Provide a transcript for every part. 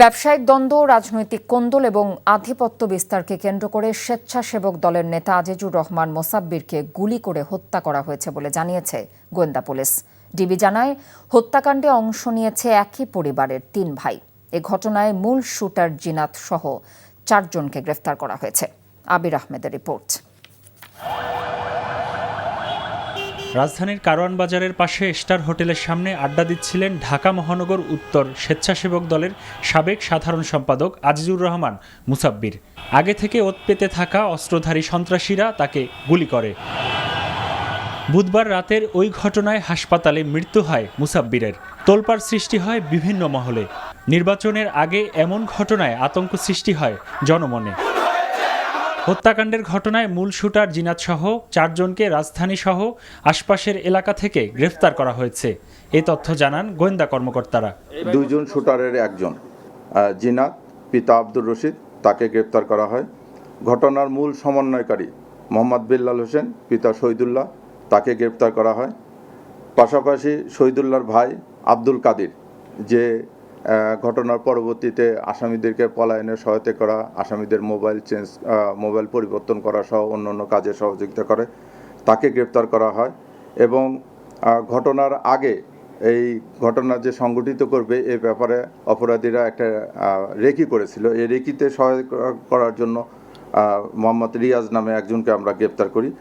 ব্যবসায়িক দ্বন্দ্ব, রাজনৈতিক কোন্দল এবং আধিপত্য বিস্তারকে কেন্দ্র করে স্বেচ্ছাসেবক দলের নেতা আজিজুর রহমান মোসাব্বিরকে গুলি করে হত্যা করা হয়েছে বলে জানিয়েছে গোয়েন্দা পুলিশ। ডিবি জানায়, হত্যাকাণ্ডে অংশ নিয়েছে একই পরিবারের ৩ ভাই। এ ঘটনায় মূল শুটার জিনাত সহ ৪ জনকে গ্রেফতার করা হয়েছে। আবির আহমেদের রিপোর্ট। রাজধানীর কারওয়ান বাজারের পাশে স্টার হোটেলের সামনে আড্ডা দিচ্ছিলেন ঢাকা মহানগর উত্তর স্বেচ্ছাসেবক দলের সাবেক সাধারণ সম্পাদক আজিজুর রহমান মুসাব্বির। আগে থেকে ওত পেতে থাকা অস্ত্রধারী সন্ত্রাসীরা তাকে গুলি করে। বুধবার রাতের ওই ঘটনায় হাসপাতালে মৃত্যু হয় মুসাব্বিরের। তোলপাড় সৃষ্টি হয় বিভিন্ন মহলে। নির্বাচনের আগে এমন ঘটনায় আতঙ্ক সৃষ্টি হয় জনমনে। হত্যাকাণ্ডের ঘটনায় মূল শুটার জিনাত সহ ৪ জনকে রাজধানী সহ আশপাশের এলাকা থেকে গ্রেফতার করা হয়েছে। এ তথ্য জানান গোয়েন্দা কর্মকর্তারা। 2 জন শুটারের একজন জিনাত পিতা আব্দুর রশিদ, তাকে গ্রেফতার করা হয়। ঘটনার মূল সমন্বয়কারী মোহাম্মদ বিল্লাল হোসেন পিতা শহীদুল্লাহ, তাকে গ্রেফতার করা হয়। পাশাপাশি শহীদুল্লাহর ভাই আব্দুল কাদির, যে ঘটনার পরবর্তীতে আসামিদেরকে পলায়নে সহায়তা করা, আসামিদের মোবাইল পরিবর্তন করা সহ অন্যান্য কাজে সহযোগিতা করে, তাকে গ্রেপ্তার করা হয়। এবং ঘটনার আগে এই ঘটনা যে সংগঠিত করবে এ ব্যাপারে অপরাধীরা একটা রেকি করেছিল। এই রেকিতে সহায়তা করার জন্য মোহাম্মদ রিয়াজ নামে একজনকে আমরা গ্রেপ্তার করি।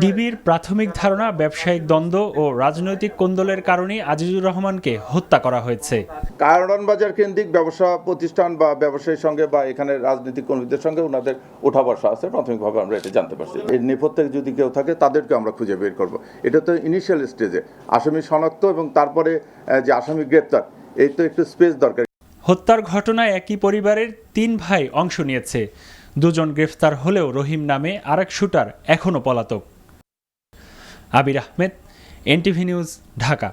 ডিবির প্রাথমিক ধারণা, ব্যবসায়িক দ্বন্দ্ব ও রাজনৈতিক কোন্দলের কারণে আজিজুর রহমানকে হত্যা করা হয়েছে। কারওয়ান বাজার কেন্দ্রিক ব্যবসা প্রতিষ্ঠান বা ব্যবসায়ীর সঙ্গে বা এখানে রাজনৈতিক কর্মীদের সঙ্গে ওনাদের ওঠা বসা আছে। প্রাথমিকভাবে আমরা এটা জানতে পারছি। এর নেপথ্যে যদি কেউ থাকে তাদেরকে আমরা খুঁজে বের করব। এটা তো ইনিশিয়াল স্টেজে আসামি শনাক্ত এবং তারপরে যে আসামি গ্রেপ্তার, এই তো একটু স্পেস দরকার। হত্যার ঘটনায় একই পরিবারের ৩ ভাই অংশ নিয়েছে। 2 জন গ্রেফতার হলেও রহিম নামে আরেক শুটার এখনও পলাতক। আবির আহমেদ, এনটিভি নিউজ, ঢাকা।